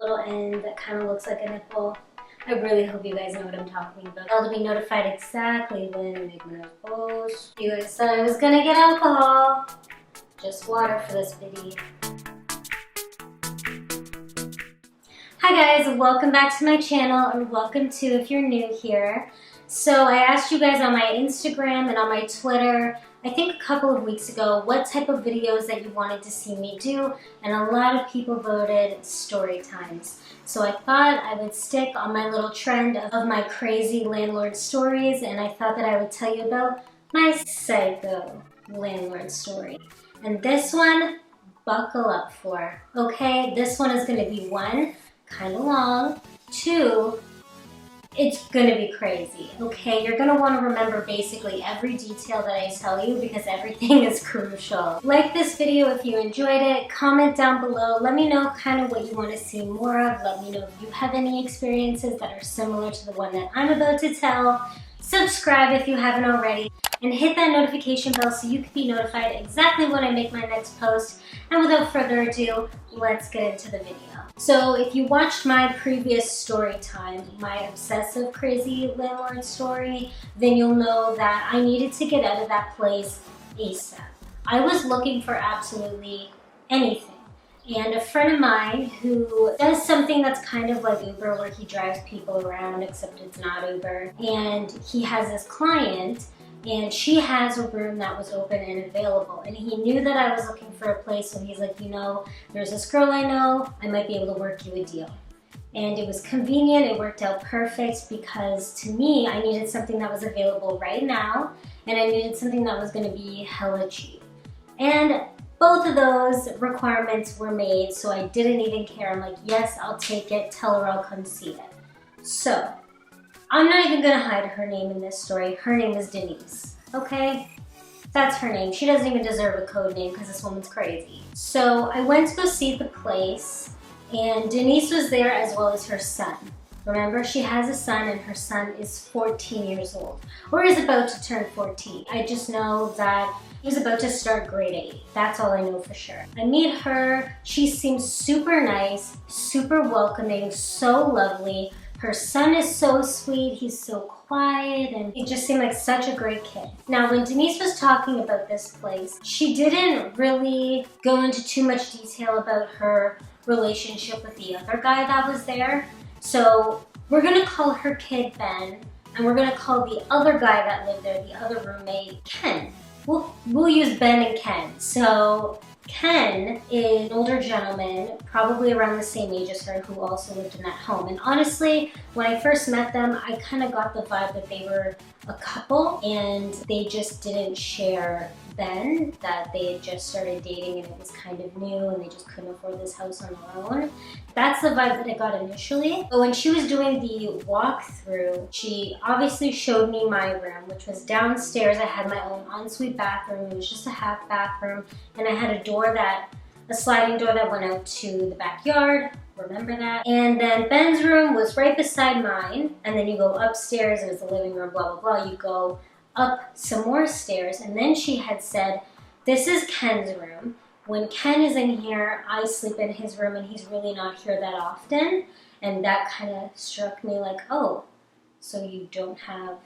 little end that kind of looks like a nipple. I really hope you guys know what I'm talking about. I'll be notified exactly when I make my next post. You guys said I was gonna get alcohol. Just water for this video. Hi guys, welcome back to my channel, or welcome to if you're new here. So I asked you guys on my Instagram and on my Twitter, I think a couple of weeks ago, what type of videos that you wanted to see me do, and a lot of people voted story times. So I thought I would stick on my little trend of my crazy landlord stories, and I thought that I would tell you about my psycho landlord story. And this one, buckle up for, okay? This one is gonna be one, kind of long, two, it's gonna be crazy, okay? You're gonna wanna remember basically every detail that I tell you because everything is crucial. Like this video if you enjoyed it, comment down below, let me know kind of what you wanna see more of, let me know if you have any experiences that are similar to the one that I'm about to tell. Subscribe if you haven't already, and hit that notification bell so you can be notified exactly when I make my next post. And without further ado, let's get into the video. So if you watched my previous story time, my obsessive crazy landlord story, then you'll know that I needed to get out of that place ASAP. I was looking for absolutely anything. And a friend of mine who does something that's kind of like Uber, where he drives people around, except it's not Uber. And he has this client, and she has a room that was open and available. And he knew that I was looking for a place, so he's like, you know, there's this girl I know, I might be able to work you a deal. And it was convenient, it worked out perfect, because to me, I needed something that was available right now, and I needed something that was gonna be hella cheap. And both of those requirements were made, so I didn't even care. I'm like, yes, I'll take it, tell her I'll come see it. So, I'm not even gonna hide her name in this story. Her name is Denise, okay? That's her name. She doesn't even deserve a code name because this woman's crazy. So I went to go see the place, and Denise was there as well as her son. Remember, she has a son, and her son is 14 years old, or is about to turn 14. I just know that he's about to start grade 8. That's all I know for sure. I meet her. She seems super nice, super welcoming, so lovely. Her son is so sweet, he's so quiet, and he just seemed like such a great kid. Now, when Denise was talking about this place, she didn't really go into too much detail about her relationship with the other guy that was there. So we're gonna call her kid Ben, and we're gonna call the other guy that lived there, the other roommate, Ken. We'll use Ben and Ken. So Ken is an older gentleman, probably around the same age as her, who also lived in that home. And honestly, when I first met them, I kind of got the vibe that they were a couple, and they just didn't share Ben, that they had just started dating and it was kind of new and they just couldn't afford this house on their own. That's the vibe that I got initially. But when she was doing the walkthrough, she obviously showed me my room, which was downstairs. I had my own ensuite bathroom. It was just a half bathroom, and I had a sliding door that went out to the backyard. Remember that? And then Ben's room was right beside mine, and then you go upstairs, it was the living room, blah, blah, blah. You go up some more stairs, and then she had said, this is Ken's room. When Ken is in here, I sleep in his room, and he's really not here that often. And that kind of struck me like, oh, so you don't have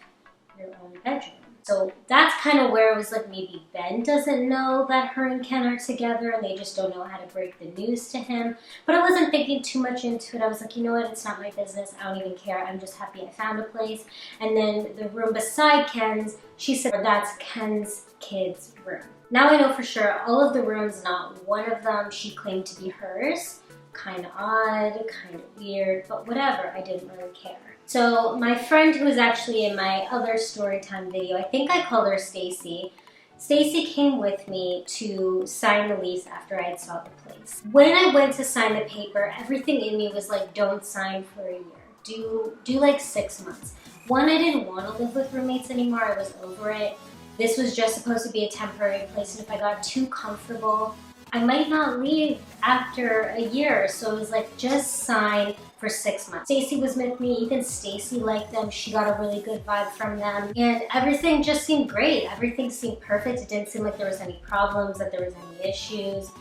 your own bedroom. So that's kind of where it was like, maybe Ben doesn't know that her and Ken are together, and they just don't know how to break the news to him. But I wasn't thinking too much into it. I was like, you know what, it's not my business. I don't even care. I'm just happy I found a place. And then the room beside Ken's, she said, that's Ken's kid's room. Now I know for sure all of the rooms, not one of them she claimed to be hers. Kind of odd, kind of weird, but whatever, I didn't really care. So my friend, who was actually in my other storytime video, I think I called her Stacy. Stacy came with me to sign the lease after I had saw the place. When I went to sign the paper, everything in me was like, don't sign for a year. Do like 6 months. One, I didn't want to live with roommates anymore. I was over it. This was just supposed to be a temporary place, and if I got too comfortable, I might not leave after a year. So it was like, just sign for 6 months. Stacy was with me. Even Stacy liked them. She got a really good vibe from them. And everything just seemed great. Everything seemed perfect. It didn't seem like there was any problems, that there was any issues.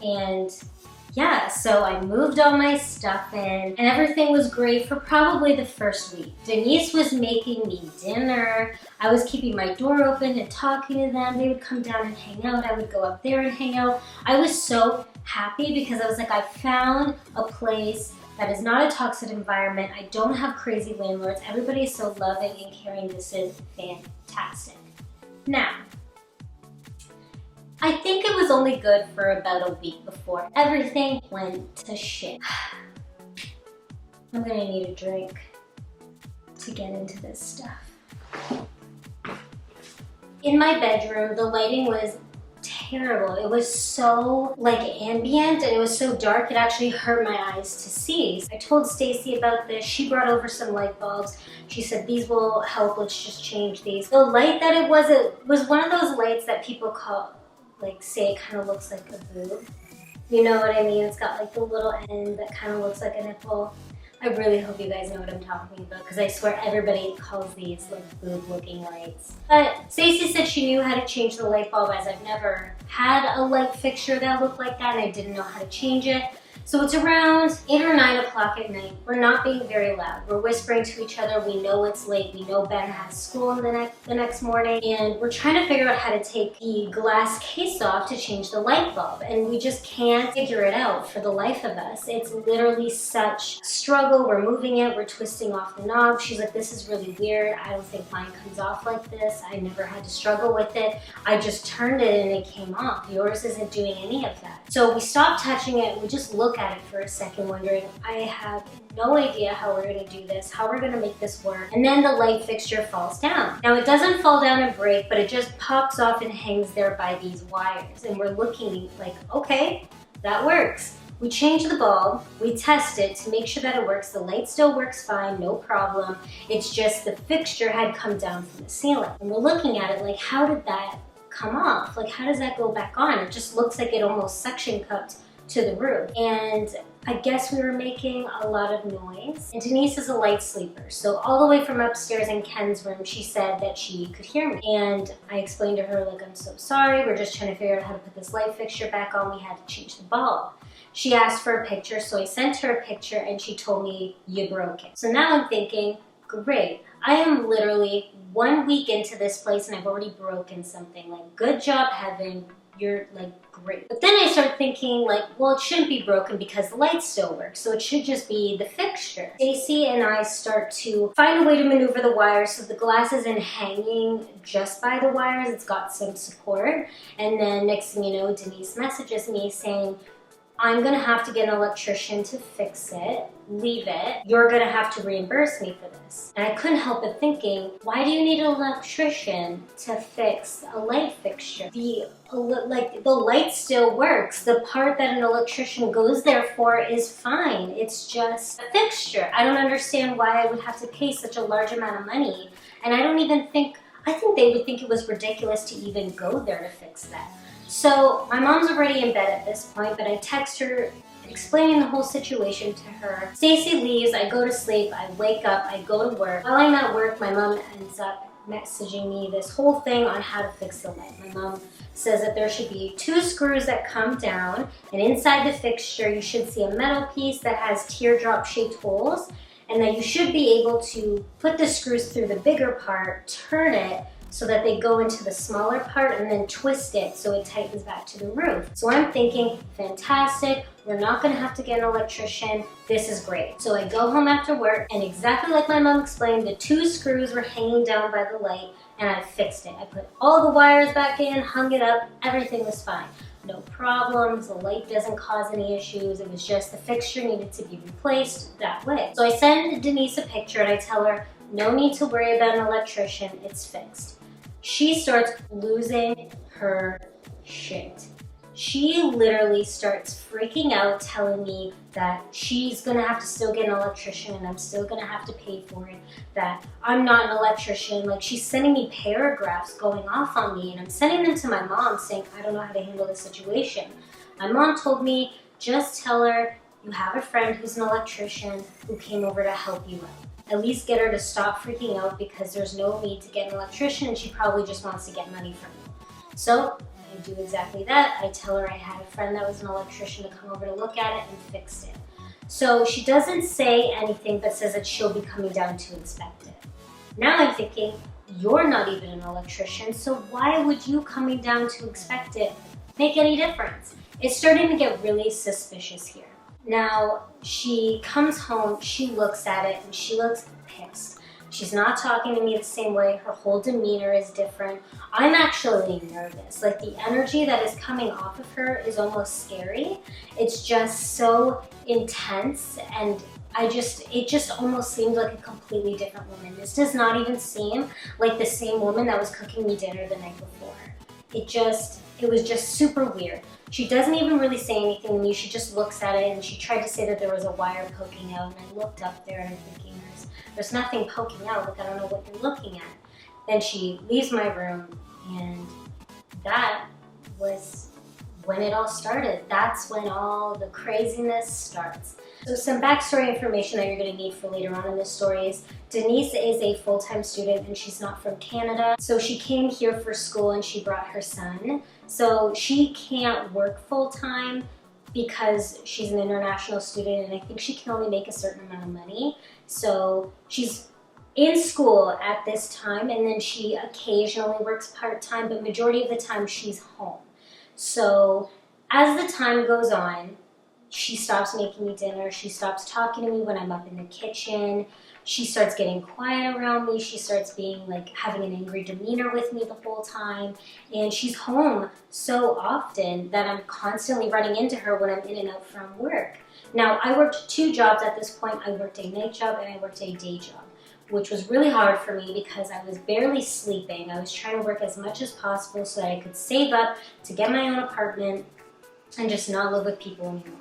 And yeah, so I moved all my stuff in and everything was great for probably the first week. Denise was making me dinner. I was keeping my door open and talking to them. They would come down and hang out. I would go up there and hang out. I was so happy because I was like, I found a place that is not a toxic environment. I don't have crazy landlords. Everybody is so loving and caring. This is fantastic. Now, I think it was only good for about a week before everything went to shit. I'm gonna need a drink to get into this stuff. In my bedroom, the lighting was terrible. It was so like ambient and it was so dark it actually hurt my eyes to see. I told Stacy about this. She brought over some light bulbs. She said these will help, let's just change these. The light that it was one of those lights that people call, like say it kind of looks like a boob. You know what I mean? It's got like the little end that kind of looks like a nipple. I really hope you guys know what I'm talking about because I swear everybody calls these like boob looking lights. But Stacey said she knew how to change the light bulb as I've never had a light fixture that looked like that and I didn't know how to change it. So it's around 8 or 9 o'clock at night. We're not being very loud. We're whispering to each other. We know it's late. We know Ben has school the next morning. And we're trying to figure out how to take the glass case off to change the light bulb. And we just can't figure it out for the life of us. It's literally such a struggle. We're moving it. We're twisting off the knob. She's like, this is really weird. I don't think mine comes off like this. I never had to struggle with it. I just turned it and it came off. Yours isn't doing any of that. So we stopped touching it. We just look at it for a second wondering, I have no idea how we're going to do this, how we're going to make this work. And then the light fixture falls down. Now it doesn't fall down and break, but it just pops off and hangs there by these wires. And we're looking like, okay, that works. We change the bulb, we test it to make sure that it works. The light still works fine, no problem. It's just the fixture had come down from the ceiling. And we're looking at it like, how did that come off? Like, how does that go back on? It just looks like it almost suction cupped to the roof. And I guess we were making a lot of noise. And Denise is a light sleeper. So all the way from upstairs in Ken's room, she said that she could hear me. And I explained to her, like, I'm so sorry. We're just trying to figure out how to put this light fixture back on. We had to change the bulb. She asked for a picture, so I sent her a picture and she told me, you broke it. So now I'm thinking, great. I am literally 1 week into this place and I've already broken something. Like, good job, Heaven. You're like, great. But then I start thinking like, well, it shouldn't be broken because the light still works. So it should just be the fixture. Stacy and I start to find a way to maneuver the wires so the glass isn't hanging just by the wires. It's got some support. And then next thing you know, Denise messages me saying, I'm gonna have to get an electrician to fix it, leave it. You're gonna have to reimburse me for this. And I couldn't help but thinking, why do you need an electrician to fix a light fixture? The light still works. The part that an electrician goes there for is fine. It's just a fixture. I don't understand why I would have to pay such a large amount of money. And I think they would think it was ridiculous to even go there to fix that. So my mom's already in bed at this point, but I text her explaining the whole situation to her. Stacy leaves, I go to sleep, I wake up, I go to work. While I'm at work, my mom ends up messaging me this whole thing on how to fix the light. My mom says that there should be 2 screws that come down, and inside the fixture you should see a metal piece that has teardrop shaped holes, and that you should be able to put the screws through the bigger part, turn it, so that they go into the smaller part and then twist it so it tightens back to the roof. So I'm thinking, fantastic, we're not gonna have to get an electrician, this is great. So I go home after work and exactly like my mom explained, the 2 screws were hanging down by the light and I fixed it. I put all the wires back in, hung it up, everything was fine. No problems, the light doesn't cause any issues, it was just the fixture needed to be replaced that way. So I send Denise a picture and I tell her, no need to worry about an electrician, it's fixed. She starts losing her shit. She literally starts freaking out, telling me that she's gonna have to still get an electrician and I'm still gonna have to pay for it, that I'm not an electrician. Like, she's sending me paragraphs going off on me and I'm sending them to my mom saying, I don't know how to handle this situation. My mom told me, just tell her you have a friend who's an electrician who came over to help you out. At least get her to stop freaking out because there's no need to get an electrician and she probably just wants to get money from you. So I do exactly that. I tell her I had a friend that was an electrician to come over to look at it and fix it. So she doesn't say anything but says that she'll be coming down to inspect it. Now I'm thinking, you're not even an electrician, so why would you coming down to inspect it make any difference? It's starting to get really suspicious here. Now, she comes home, she looks at it, and she looks pissed. She's not talking to me the same way. Her whole demeanor is different. I'm actually nervous. Like, the energy that is coming off of her is almost scary. It's just so intense, and it just almost seemed like a completely different woman. This does not even seem like the same woman that was cooking me dinner the night before. It was just super weird. She doesn't even really say anything to me. She just looks at it, and she tried to say that there was a wire poking out, and I looked up there and I'm thinking, there's nothing poking out. Like, I don't know what you're looking at. Then she leaves my room, and that was when it all started. That's when all the craziness starts. So some backstory information that you're going to need for later on in this story is Denise is a full-time student and she's not from Canada. So she came here for school and she brought her son. So she can't work full-time because she's an international student, and I think she can only make a certain amount of money. So she's in school at this time, and then she occasionally works part-time, but majority of the time she's home. So as the time goes on, she stops making me dinner. She stops talking to me when I'm up in the kitchen. She starts getting quiet around me. She starts being like having an angry demeanor with me the whole time. And she's home so often that I'm constantly running into her when I'm in and out from work. Now, I worked 2 jobs at this point. I worked a night job and I worked a day job, which was really hard for me because I was barely sleeping. I was trying to work as much as possible so that I could save up to get my own apartment and just not live with people anymore.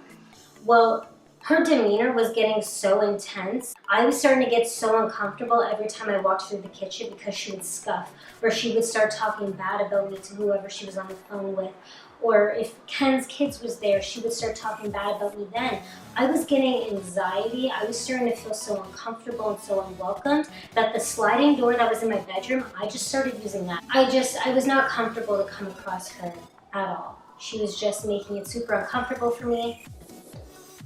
Well, her demeanor was getting so intense. I was starting to get so uncomfortable every time I walked through the kitchen because she would scuff, or she would start talking bad about me to whoever she was on the phone with. Or if Ken's kids was there, she would start talking bad about me then. I was getting anxiety. I was starting to feel so uncomfortable and so unwelcomed that the sliding door that was in my bedroom, I just started using that. I was not comfortable to come across her at all. She was just making it super uncomfortable for me.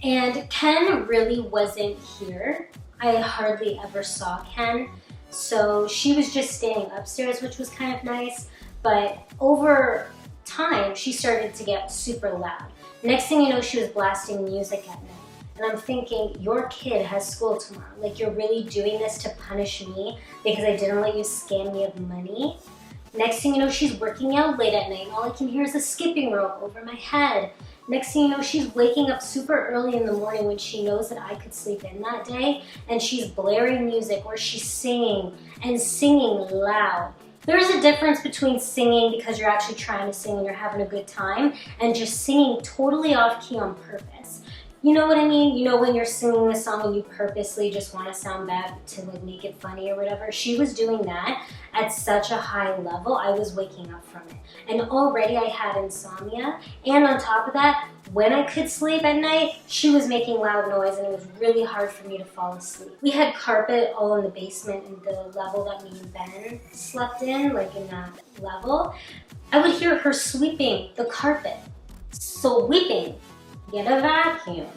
And Ken really wasn't here. I hardly ever saw Ken. So she was just staying upstairs, which was kind of nice. But over time, she started to get super loud. Next thing you know, she was blasting music at me. And I'm thinking, your kid has school tomorrow. Like, you're really doing this to punish me because I didn't let you scam me of money? Next thing you know, she's working out late at night. All I can hear is a skipping rope over my head. Next thing you know, she's waking up super early in the morning when she knows that I could sleep in that day, and she's blaring music or she's singing, and singing loud. There's a difference between singing because you're actually trying to sing and you're having a good time, and just singing totally off key on purpose. You know what I mean? You know when you're singing a song and you purposely just want to sound bad to like make it funny or whatever? She was doing that at such a high level, I was waking up from it. And already I had insomnia, and on top of that, when I could sleep at night, she was making loud noise and it was really hard for me to fall asleep. We had carpet all in the basement in the level that me and Ben slept in, like in that level. I would hear her sweeping the carpet. Sweeping. Get a vacuum.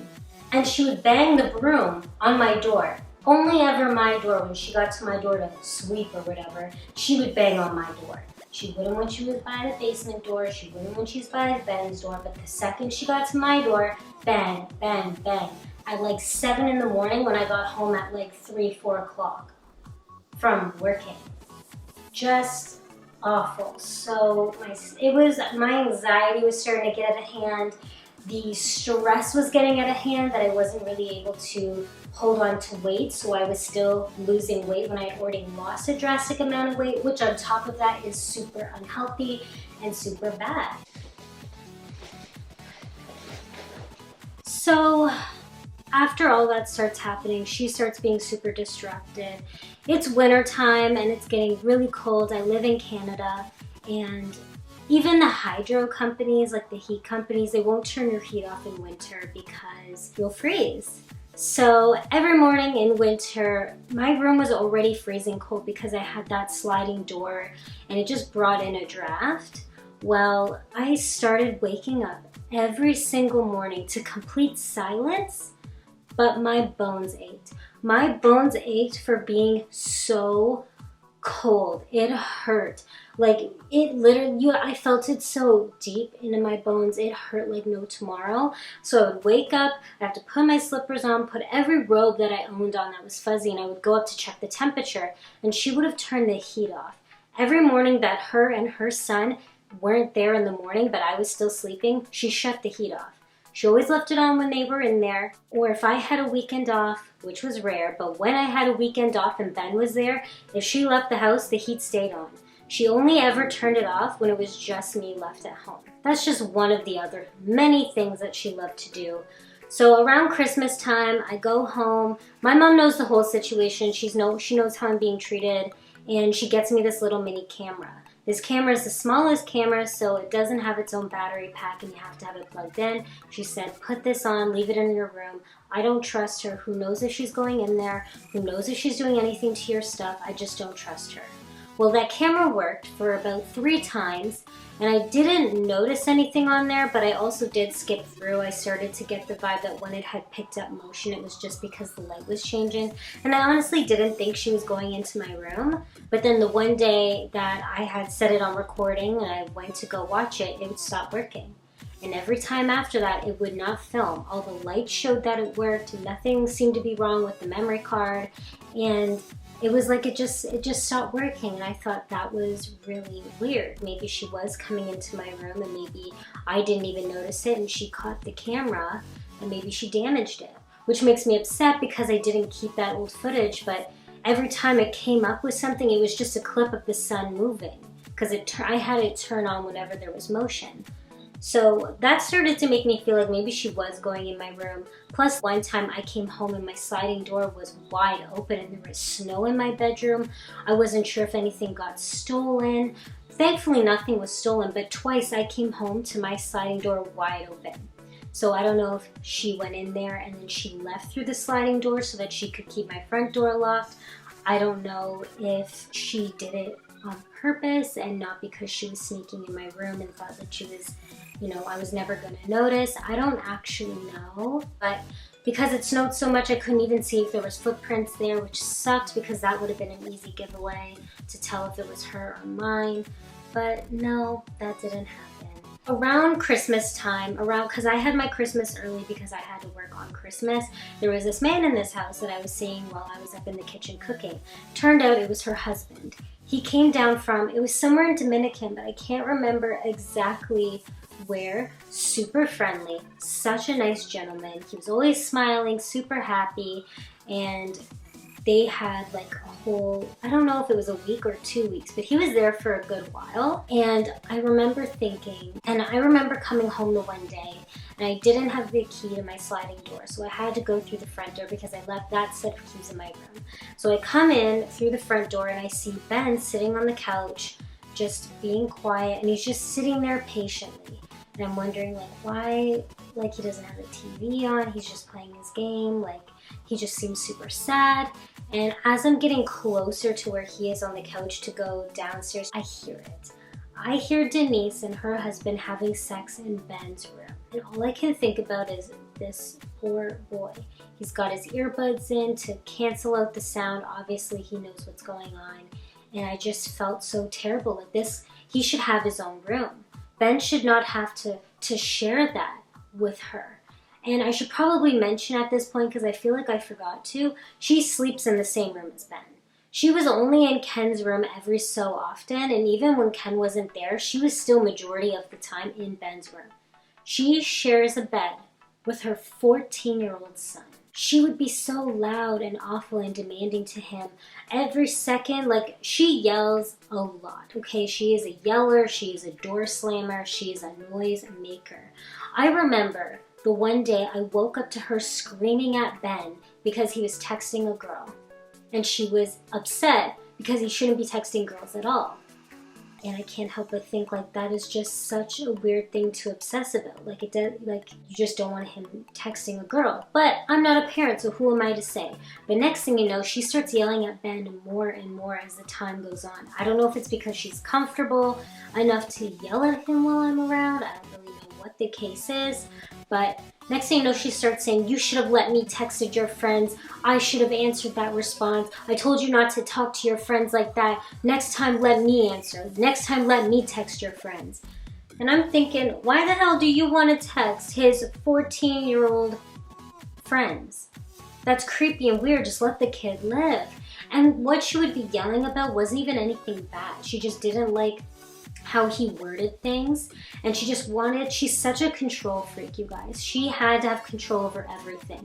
And she would bang the broom on my door. Only ever my door. When she got to my door to sweep or whatever, she would bang on my door. She wouldn't when she was by the basement door. She wouldn't when she was by Ben's door. But the second she got to my door, bang, bang, bang. At like 7 in the morning when I got home at like 3, 4 o'clock from working. Just awful. So my anxiety was starting to get out of hand. The stress was getting out of hand that I wasn't really able to hold on to weight, so I was still losing weight when I had already lost a drastic amount of weight, which on top of that is super unhealthy and super bad. So after all that starts happening, she starts being super distracted. It's winter time and it's getting really cold. I live in Canada, and even the hydro companies, like the heat companies, they won't turn your heat off in winter because you'll freeze. So every morning in winter, my room was already freezing cold because I had that sliding door and it just brought in a draft. Well, I started waking up every single morning to complete silence, but my bones ached. My bones ached for being so cold. It hurt. Like, it literally, I felt it so deep into my bones. It hurt like no tomorrow. So I would wake up, I have to put my slippers on, put every robe that I owned on that was fuzzy, and I would go up to check the temperature, and she would have turned the heat off. Every morning that her and her son weren't there in the morning, but I was still sleeping, she shut the heat off. She always left it on when they were in there, or if I had a weekend off, which was rare, but when I had a weekend off and Ben was there, if she left the house, the heat stayed on. She only ever turned it off when it was just me left at home. That's just one of the other many things that she loved to do. So around Christmas time, I go home. My mom knows the whole situation. She knows how I'm being treated, and she gets me this little mini camera. This camera is the smallest camera, so it doesn't have its own battery pack and you have to have it plugged in. She said, put this on, leave it in your room. I don't trust her. Who knows if she's going in there? Who knows if she's doing anything to your stuff? I just don't trust her. Well, that camera worked for about 3 times, and I didn't notice anything on there, but I also did skip through. I started to get the vibe that when it had picked up motion, it was just because the light was changing. And I honestly didn't think she was going into my room. But then the one day that I had set it on recording and I went to go watch it, it would stop working. And every time after that, it would not film. All the lights showed that it worked. Nothing seemed to be wrong with the memory card. And it was like it just stopped working, and I thought that was really weird. Maybe she was coming into my room and maybe I didn't even notice it and she caught the camera and maybe she damaged it, which makes me upset because I didn't keep that old footage. But every time it came up with something, it was just a clip of the sun moving because I had it turn on whenever there was motion. So that started to make me feel like maybe she was going in my room. Plus, one time I came home and my sliding door was wide open and there was snow in my bedroom. I wasn't sure if anything got stolen. Thankfully, nothing was stolen, but twice I came home to my sliding door wide open. So I don't know if she went in there and then she left through the sliding door so that she could keep my front door locked. I don't know if she did it on purpose and not because she was sneaking in my room and thought that she was, I was never going to notice. I don't actually know, but because it snowed so much, I couldn't even see if there was footprints there, which sucked because that would have been an easy giveaway to tell if it was her or mine. But no, that didn't happen. Around Christmas time, because I had my Christmas early because I had to work on Christmas, there was this man in this house that I was seeing while I was up in the kitchen cooking. Turned out it was her husband. He came down it was somewhere in Dominican, but I can't remember exactly where. Super friendly, such a nice gentleman. He was always smiling, super happy, and they had like a whole, I don't know if it was a week or 2 weeks, but he was there for a good while. And I remember coming home the one day and I didn't have the key to my sliding door, so I had to go through the front door because I left that set of keys in my room. So I come in through the front door and I see Ben sitting on the couch, just being quiet, and he's just sitting there patiently. And I'm wondering why, he doesn't have the TV on, he's just playing his game, he just seems super sad. And as I'm getting closer to where he is on the couch to go downstairs, I hear it. I hear Denise and her husband having sex in Ben's room. And all I can think about is this poor boy. He's got his earbuds in to cancel out the sound. Obviously, he knows what's going on. And I just felt so terrible. He should have his own room. Ben should not have to share that with her. And I should probably mention at this point, because I feel like I forgot to, she sleeps in the same room as Ben. She was only in Ken's room every so often, and even when Ken wasn't there, she was still majority of the time in Ben's room. She shares a bed with her 14-year-old son. She would be so loud and awful and demanding to him every second. She yells a lot, okay? She is a yeller, she is a door slammer, she is a noise maker. I remember the one day I woke up to her screaming at Ben because he was texting a girl. And she was upset because he shouldn't be texting girls at all. And I can't help but think like that is just such a weird thing to obsess about. Like like you just don't want him texting a girl. But I'm not a parent, so who am I to say? But next thing you know, she starts yelling at Ben more and more as the time goes on. I don't know if it's because she's comfortable enough to yell at him while I'm around. I don't really know what the case is. But next thing you know, she starts saying, you should have let me texted your friends. I should have answered that response. I told you not to talk to your friends like that. Next time, let me answer. Next time, let me text your friends. And I'm thinking, why the hell do you want to text his 14-year-old friends? That's creepy and weird. Just let the kid live. And what she would be yelling about wasn't even anything bad. She just didn't like how he worded things, and she just wanted, she's such a control freak, you guys. She had to have control over everything.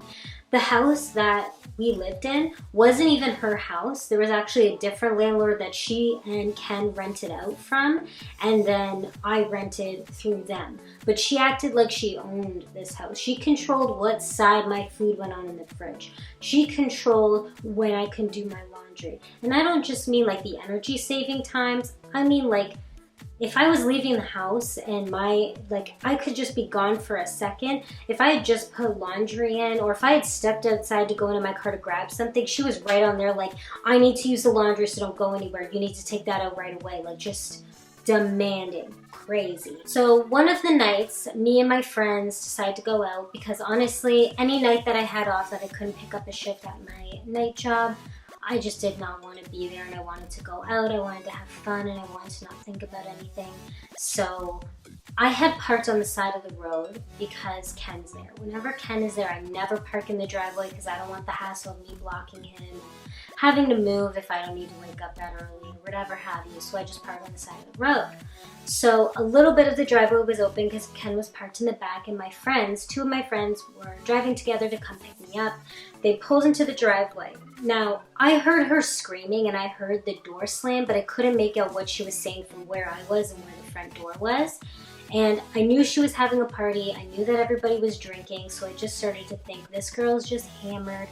The house that we lived in wasn't even her house. There was actually a different landlord that she and Ken rented out from, and then I rented through them. But she acted like she owned this house. She controlled what side my food went on in the fridge. She controlled when I could do my laundry. And I don't just mean like the energy saving times, I mean like if I was leaving the house and I could just be gone for a second, if I had just put laundry in, or if I had stepped outside to go into my car to grab something, she was right on there like, I need to use the laundry, so don't go anywhere. You need to take that out right away. Like, just demanding. Crazy. So one of the nights, me and my friends decided to go out because honestly, any night that I had off that I couldn't pick up a shift at my night job, I just did not want to be there, and I wanted to go out, I wanted to have fun, and I wanted to not think about anything. So I had parked on the side of the road because Ken's there. Whenever Ken is there, I never park in the driveway because I don't want the hassle of me blocking him, having to move if I don't need to wake up that early, or whatever have you. So I just park on the side of the road. So a little bit of the driveway was open because Ken was parked in the back, and my friends, two of my friends, were driving together to come pick me up. They pulled into the driveway. Now, I heard her screaming and I heard the door slam, but I couldn't make out what she was saying from where I was and where the front door was. And I knew she was having a party. I knew that everybody was drinking, so I just started to think, this girl is just hammered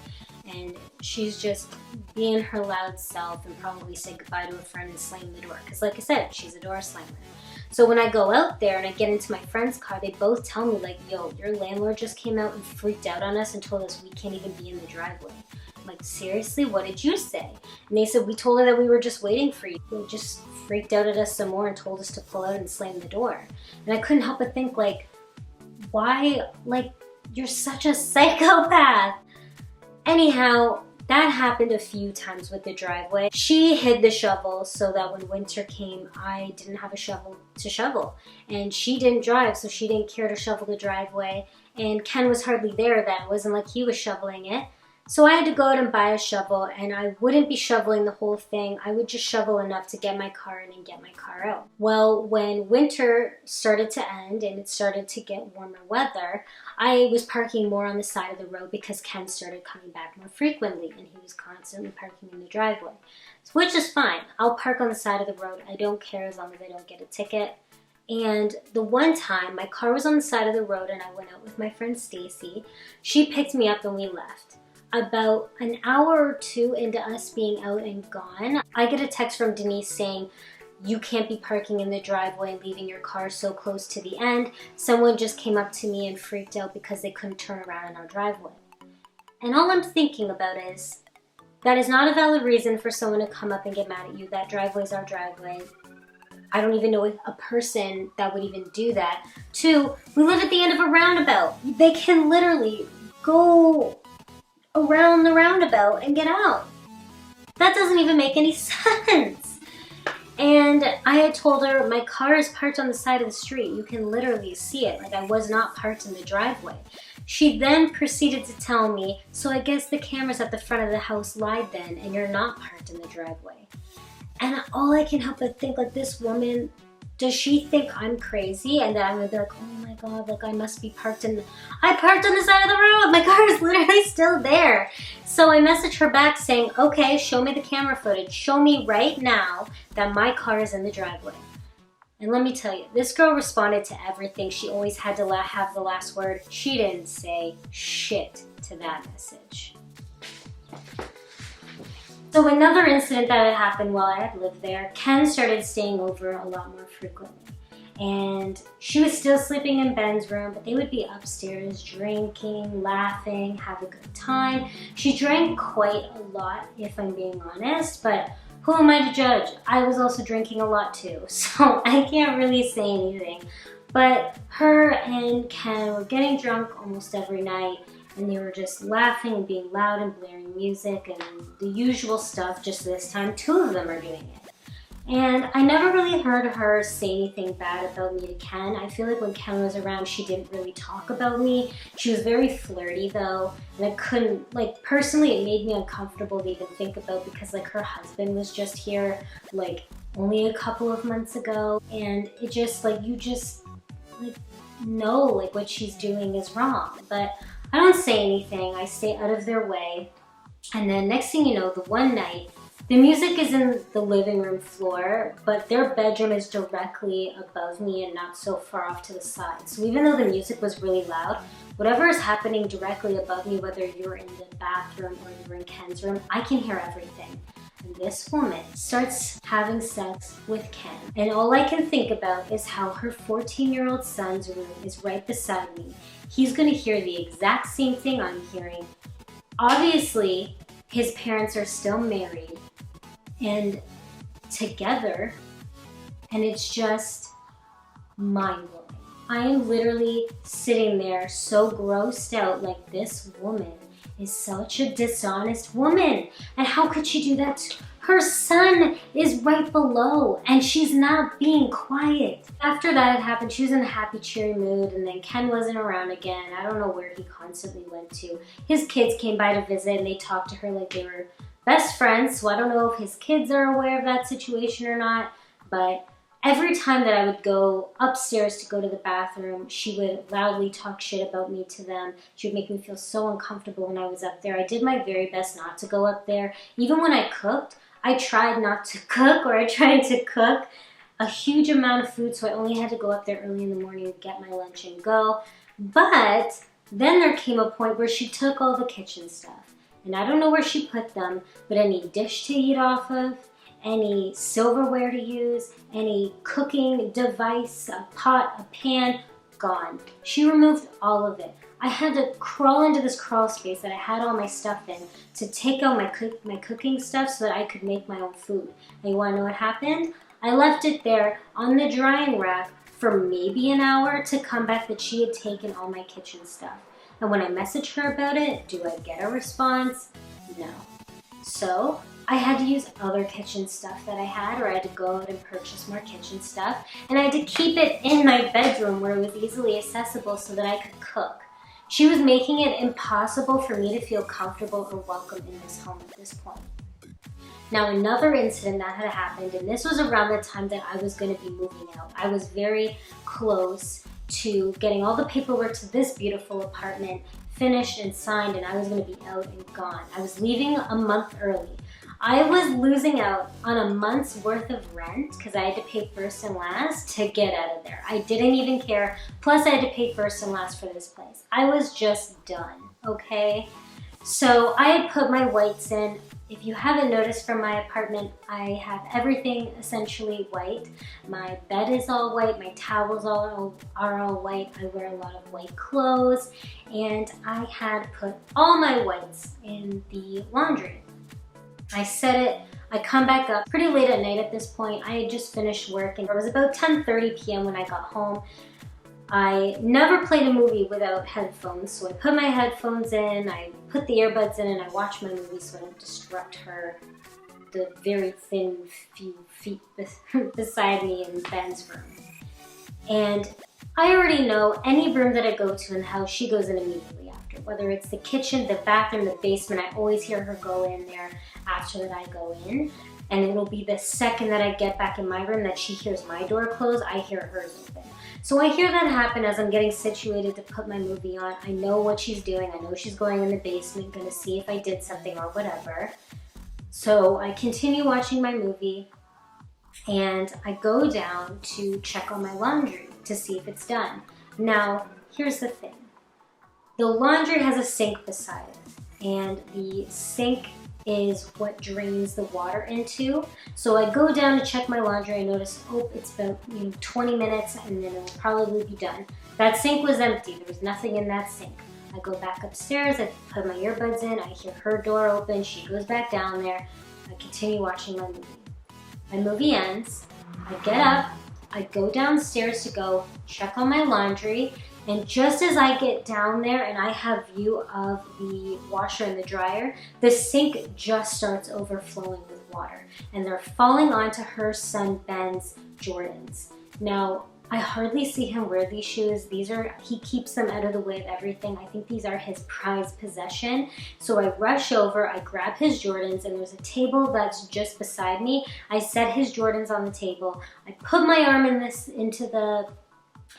and she's just being her loud self and probably said goodbye to a friend and slammed the door. Because like I said, she's a door slammer. So when I go out there and I get into my friend's car, they both tell me like, yo, your landlord just came out and freaked out on us and told us we can't even be in the driveway. I'm like, seriously, what did you say? And they said, we told her that we were just waiting for you. They just freaked out at us some more and told us to pull out and slam the door. And I couldn't help but think like, why, like, you're such a psychopath. Anyhow, that happened a few times with the driveway. She hid the shovel so that when winter came, I didn't have a shovel to shovel. And she didn't drive, so she didn't care to shovel the driveway. And Ken was hardly there then. It wasn't like he was shoveling it. So I had to go out and buy a shovel, and I wouldn't be shoveling the whole thing. I would just shovel enough to get my car in and get my car out. Well, when winter started to end and it started to get warmer weather, I was parking more on the side of the road because Ken started coming back more frequently and he was constantly parking in the driveway. Which is fine. I'll park on the side of the road. I don't care as long as I don't get a ticket. And the one time my car was on the side of the road and I went out with my friend Stacy. She picked me up and we left. About an hour or two into us being out and gone, I get a text from Denise saying, you can't be parking in the driveway and leaving your car so close to the end. Someone just came up to me and freaked out because they couldn't turn around in our driveway. And all I'm thinking about is, that is not a valid reason for someone to come up and get mad at you. That driveway is our driveway. I don't even know a person that would even do that. Two, we live at the end of a roundabout. They can literally go around the roundabout and get out. That doesn't even make any sense. And I had told her, my car is parked on the side of the street. You can literally see it. Like, I was not parked in the driveway. She then proceeded to tell me, so I guess the cameras at the front of the house lied then, and you're not parked in the driveway. And all I can help but think, like, this woman, does she think I'm crazy? And that I'm gonna be like, oh my God, like I must be parked I parked on the side of the road. My car is literally still there. So I messaged her back saying, okay, show me the camera footage. Show me right now that my car is in the driveway. And let me tell you, this girl responded to everything. She always had to have the last word. She didn't say shit to that message. So another incident that had happened while I had lived there, Ken started staying over a lot more frequently. And she was still sleeping in Ben's room, but they would be upstairs drinking, laughing, have a good time. She drank quite a lot, if I'm being honest, but who am I to judge? I was also drinking a lot too, so I can't really say anything. But her and Ken were getting drunk almost every night, and they were just laughing and being loud and blaring music and the usual stuff, just this time 2 of them are doing it. And I never really heard her say anything bad about me to Ken. I feel like when Ken was around, she didn't really talk about me. She was very flirty though, and I couldn't, like, personally it made me uncomfortable to even think about, because like her husband was just here like only a couple of months ago, and it just like, you just like know like what she's doing is wrong. But I don't say anything, I stay out of their way. And then next thing you know, the one night, the music is in the living room floor, but their bedroom is directly above me and not so far off to the side. So even though the music was really loud, whatever is happening directly above me, whether you're in the bathroom or you're in Ken's room, I can hear everything. And this woman starts having sex with Ken. And all I can think about is how her 14-year-old son's room is right beside me. He's gonna hear the exact same thing I'm hearing. Obviously, his parents are still married and together, and it's just mind-blowing. I am literally sitting there so grossed out, like, this woman is such a dishonest woman, and how could she do that? Her son is right below, and she's not being quiet. After that had happened, she was in a happy, cheery mood, and then Ken wasn't around again. I don't know where he constantly went to. His kids came by to visit, and they talked to her like they were best friends, so I don't know if his kids are aware of that situation or not, but every time that I would go upstairs to go to the bathroom, she would loudly talk shit about me to them. She would make me feel so uncomfortable when I was up there. I did my very best not to go up there. Even when I cooked, I tried not to cook, or I tried to cook a huge amount of food, so I only had to go up there early in the morning to get my lunch and go. But then there came a point where she took all the kitchen stuff. And I don't know where she put them, but any dish to eat off of, any silverware to use, any cooking device, a pot, a pan, gone. She removed all of it. I had to crawl into this crawl space that I had all my stuff in to take out my cooking stuff so that I could make my own food. And you wanna know what happened? I left it there on the drying rack for maybe an hour to come back that she had taken all my kitchen stuff. And when I messaged her about it, do I get a response? No. So I had to use other kitchen stuff that I had, or I had to go out and purchase more kitchen stuff. And I had to keep it in my bedroom where it was easily accessible so that I could cook. She was making it impossible for me to feel comfortable or welcome in this home at this point. Now, another incident that had happened, and this was around the time that I was going to be moving out. I was very close to getting all the paperwork to this beautiful apartment finished and signed, and I was going to be out and gone. I was leaving a month early. I was losing out on a month's worth of rent because I had to pay first and last to get out of there. I didn't even care. Plus, I had to pay first and last for this place. I was just done, okay? So I had put my whites in. If you haven't noticed from my apartment, I have everything essentially white. My bed is all white, my towels are all white, I wear a lot of white clothes, and I had put all my whites in the laundry. I set it, I come back up pretty late at night at this point. I had just finished work, and it was about 10:30 p.m. when I got home. I never played a movie without headphones, so I put my headphones in, I put the earbuds in, and I watched my movie so I don't disrupt her, the very thin few feet beside me in Ben's room. And I already know any room that I go to in the house, she goes in immediately after. Whether it's the kitchen, the bathroom, the basement, I always hear her go in there after that I go in. And it'll be the second that I get back in my room that she hears my door close, I hear hers open. So I hear that happen as I'm getting situated to put my movie on. I know what she's doing. I know she's going in the basement, gonna see if I did something or whatever. So I continue watching my movie, and I go down to check on my laundry to see if it's done. Now, here's the thing. The laundry has a sink beside it, and the sink is what drains the water into. So I go down to check my laundry. I notice, oh, it's about 20 minutes and then it'll probably be done. That sink was empty. There was nothing in that sink. I go back upstairs. I put my earbuds in. I hear her door open. She goes back down there. I continue watching my movie. My movie ends. I get up. I go downstairs to go check on my laundry. And just as I get down there and I have view of the washer and the dryer, the sink just starts overflowing with water. And they're falling onto her son Ben's Jordans. Now, I hardly see him wear these shoes. He keeps them out of the way of everything. I think these are his prized possession. So I rush over, I grab his Jordans, and there's a table that's just beside me. I set his Jordans on the table. I put my arm into the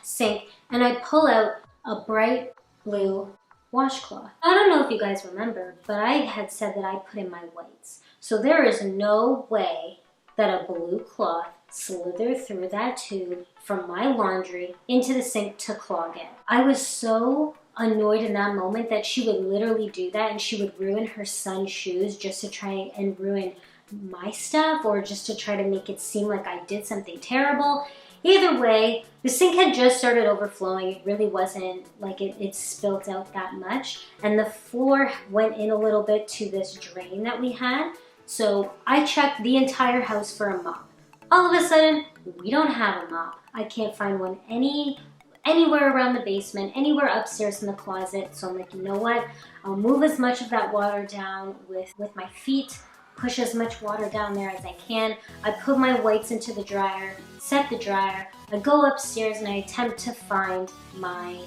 sink, and I pull out a bright blue washcloth. I don't know if you guys remember, but I had said that I put in my whites. So there is no way that a blue cloth slithered through that tube from my laundry into the sink to clog it. I was so annoyed in that moment that she would literally do that, and she would ruin her son's shoes just to try and ruin my stuff, or just to try to make it seem like I did something terrible. Either way, the sink had just started overflowing. It really wasn't like it spilt out that much. And the floor went in a little bit to this drain that we had. So I checked the entire house for a mop. All of a sudden, we don't have a mop. I can't find one anywhere around the basement, anywhere upstairs in the closet. So I'm like, you know what? I'll move as much of that water down with my feet, push as much water down there as I can. I put my whites into the dryer, set the dryer. I go upstairs and I attempt to find my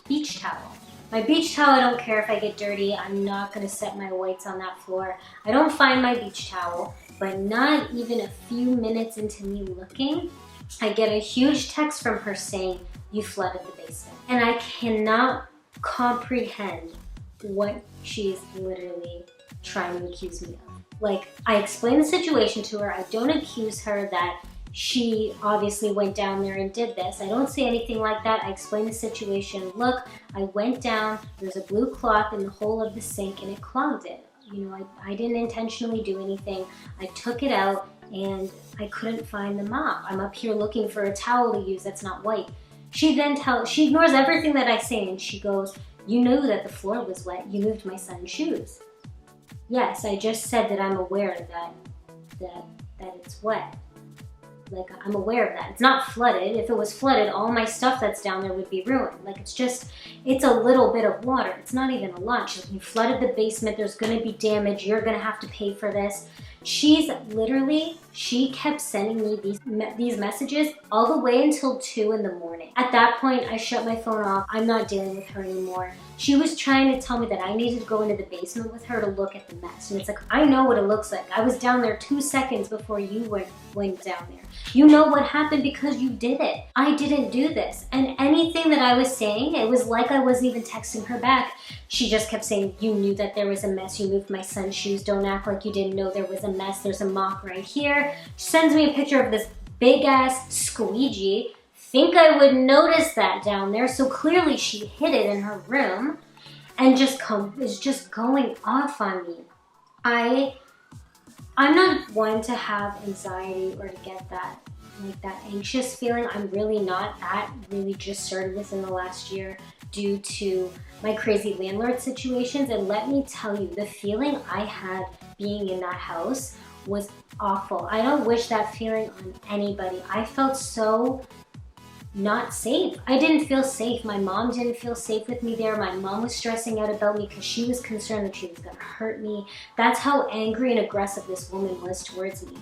beach towel. My beach towel, I don't care if I get dirty. I'm not gonna set my whites on that floor. I don't find my beach towel, but not even a few minutes into me looking, I get a huge text from her saying, "You flooded the basement." And I cannot comprehend what she's literally trying to accuse me of. Like, I explained the situation to her. I don't accuse her that she obviously went down there and did this. I don't say anything like that. I explained the situation. Look, I went down, there's a blue cloth in the hole of the sink and it clogged it. You know, I didn't intentionally do anything. I took it out and I couldn't find the mop. I'm up here looking for a towel to use that's not white. She ignores everything that I say and she goes, "You knew that the floor was wet. You moved my son's shoes." Yes, I just said that I'm aware that it's wet. Like, I'm aware of that. It's not flooded. If it was flooded, all my stuff that's down there would be ruined. Like, it's a little bit of water. It's not even a lot. She's like, "You flooded the basement. There's gonna be damage. You're gonna have to pay for this." She kept sending me these messages all the way until 2 in the morning. At that point, I shut my phone off. I'm not dealing with her anymore. She was trying to tell me that I needed to go into the basement with her to look at the mess. And it's like, I know what it looks like. I was down there 2 seconds before you went down there. You know what happened because you did it. I didn't do this. And anything that I was saying, it was like I wasn't even texting her back. She just kept saying, "You knew that there was a mess. You moved my son's shoes. Don't act like you didn't know there was a mess. There's a mop right here." She sends me a picture of this big ass squeegee. Think I would notice that down there. So clearly she hid it in her room and is just going off on me. I'm not one to have anxiety or to get that anxious feeling. I'm really not. That really just started within the last year due to my crazy landlord situations. And let me tell you, the feeling I had being in that house was awful. I don't wish that feeling on anybody. I felt so not safe. I didn't feel safe. My mom didn't feel safe with me there. My mom was stressing out about me because she was concerned that she was gonna hurt me. That's how angry and aggressive this woman was towards me.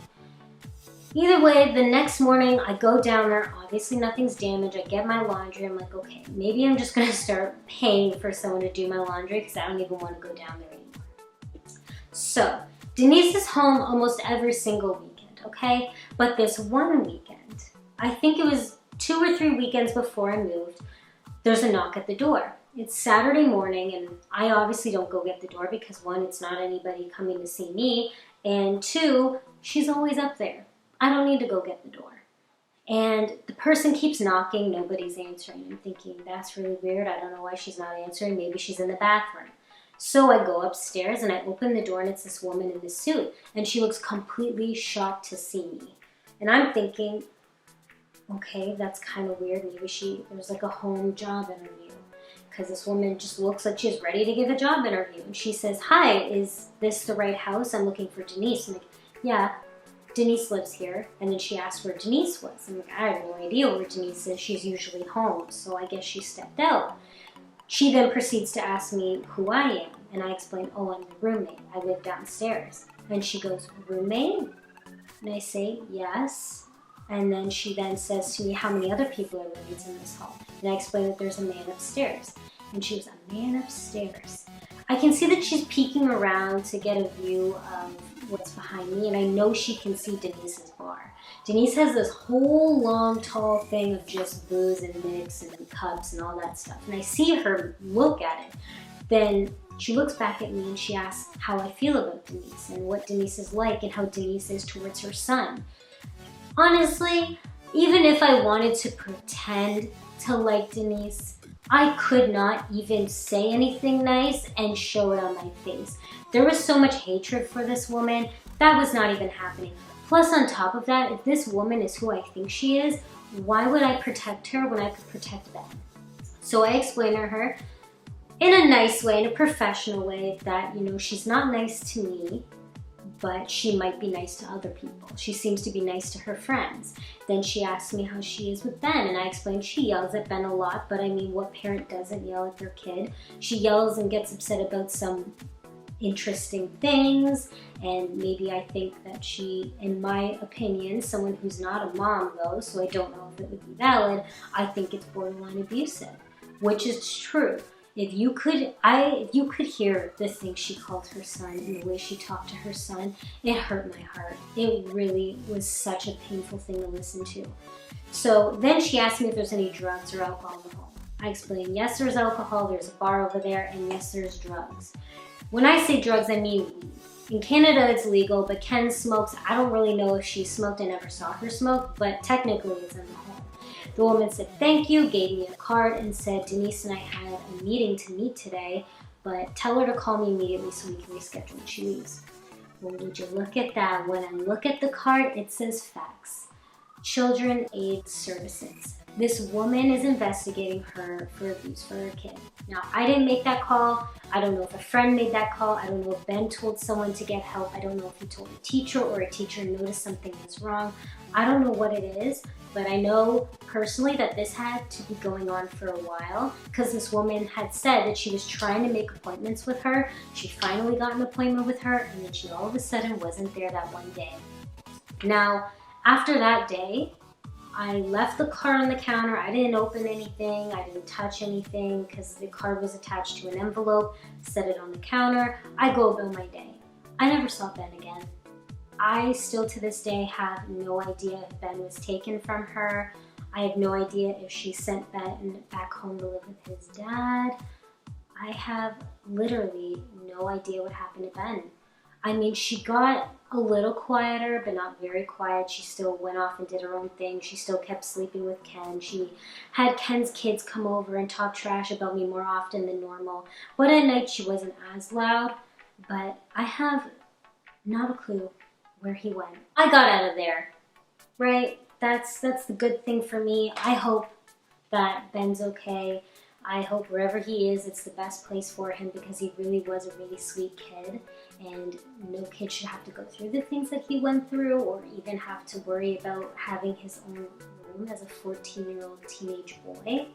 Either way, the next morning I go down there. Obviously nothing's damaged. I get my laundry. I'm like, okay, maybe I'm just gonna start paying for someone to do my laundry because I don't even want to go down there anymore. So Denise is home almost every single weekend, okay? But this one weekend, I think it was 2 or 3 weekends before I moved, there's a knock at the door. It's Saturday morning and I obviously don't go get the door because 1, it's not anybody coming to see me, and 2, she's always up there. I don't need to go get the door. And the person keeps knocking, nobody's answering. I'm thinking, that's really weird. I don't know why she's not answering. Maybe she's in the bathroom. So I go upstairs and I open the door and it's this woman in this suit. And she looks completely shocked to see me. And I'm thinking, okay, that's kind of weird. Maybe there's like a home job interview. Because this woman just looks like she's ready to give a job interview. And she says, hi, is this the right house? I'm looking for Denise. I'm like, yeah, Denise lives here. And then she asked where Denise was. I'm like, I have no idea where Denise is. She's usually home. So I guess she stepped out. She then proceeds to ask me who I am. And I explain, oh, I'm your roommate. I live downstairs. And she goes, roommate? And I say, yes. And then she then says to me, how many other people are roommates in this hall? And I explain that there's a man upstairs. And she goes, a man upstairs. I can see that she's peeking around to get a view of what's behind me, and I know she can see Denise's bar. Denise has this whole long, tall thing of just booze and mix and cups and all that stuff. And I see her look at it. Then she looks back at me and she asks how I feel about Denise and what Denise is like and how Denise is towards her son. Honestly, even if I wanted to pretend to like Denise, I could not even say anything nice and show it on my face. There was so much hatred for this woman, that was not even happening. Plus on top of that, if this woman is who I think she is, why would I protect her when I could protect them? So I explained to her in a nice way, in a professional way, that, you know, she's not nice to me, but she might be nice to other people. She seems to be nice to her friends. Then she asked me how she is with Ben, and I explained she yells at Ben a lot, but I mean, what parent doesn't yell at their kid? She yells and gets upset about some interesting things, and maybe I think that she, in my opinion, someone who's not a mom though, so I don't know if it would be valid, I think it's borderline abusive, which is true. If you could hear the things she called her son and the way she talked to her son, it hurt my heart. It really was such a painful thing to listen to. So then she asked me if there's any drugs or alcohol in the home. I explained, yes, there's alcohol, there's a bar over there, and yes, there's drugs. When I say drugs, I mean weed. In Canada, it's legal, but Ken smokes. I don't really know if she smoked. I never saw her smoke, but technically it's in the home. The woman said thank you, gave me a card, and said Denise and I had a meeting to meet today, but tell her to call me immediately so we can reschedule when she leaves. Well, would you look at that? When I look at the card, it says facts. Children Aid Services. This woman is investigating her for abuse for her kid. Now, I didn't make that call. I don't know if a friend made that call. I don't know if Ben told someone to get help. I don't know if he told a teacher or a teacher noticed something was wrong. I don't know what it is, but I know personally that this had to be going on for a while because this woman had said that she was trying to make appointments with her. She finally got an appointment with her, and then she all of a sudden wasn't there that one day. Now, after that day, I left the card on the counter. I didn't open anything. I didn't touch anything because the card was attached to an envelope. Set it on the counter. I go about my day. I never saw Ben again. I still to this day have no idea if Ben was taken from her. I have no idea if she sent Ben back home to live with his dad. I have literally no idea what happened to Ben. I mean, she got a little quieter, but not very quiet. She still went off and did her own thing. She still kept sleeping with Ken. She had Ken's kids come over and talk trash about me more often than normal. But at night, she wasn't as loud. But I have not a clue where he went. I got out of there, right? That's the good thing for me. I hope that Ben's okay. I hope wherever he is, it's the best place for him because he really was a really sweet kid, and no kid should have to go through the things that he went through or even have to worry about having his own room as a 14-year-old teenage boy.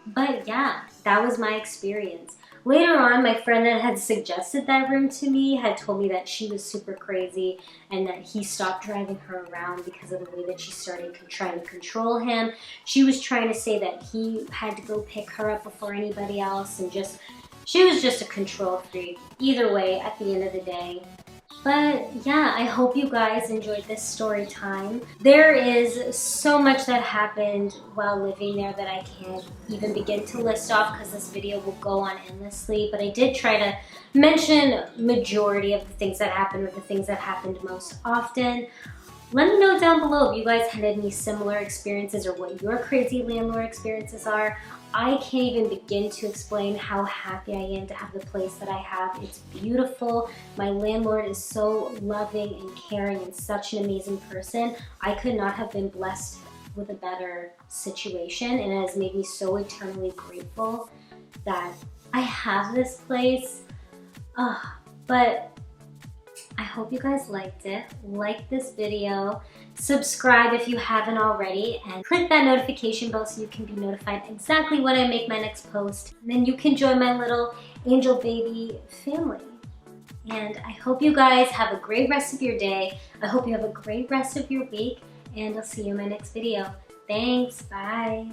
But yeah, that was my experience. Later on, my friend that had suggested that room to me had told me that she was super crazy and that he stopped driving her around because of the way that she started trying to control him. She was trying to say that he had to go pick her up before anybody else, and she was just a control freak. Either way, at the end of the day. But yeah, I hope you guys enjoyed this story time. There is so much that happened while living there that I can't even begin to list off because this video will go on endlessly. But I did try to mention majority of the things that happened or the things that happened most often. Let me know down below if you guys had any similar experiences or what your crazy landlord experiences are. I can't even begin to explain how happy I am to have the place that I have. It's beautiful. My landlord is so loving and caring and such an amazing person. I could not have been blessed with a better situation, and it has made me so eternally grateful that I have this place. But I hope you guys liked it. Like this video, subscribe if you haven't already, and click that notification bell so you can be notified exactly when I make my next post. And then you can join my little angel baby family. And I hope you guys have a great rest of your day. I hope you have a great rest of your week, and I'll see you in my next video. Thanks, bye.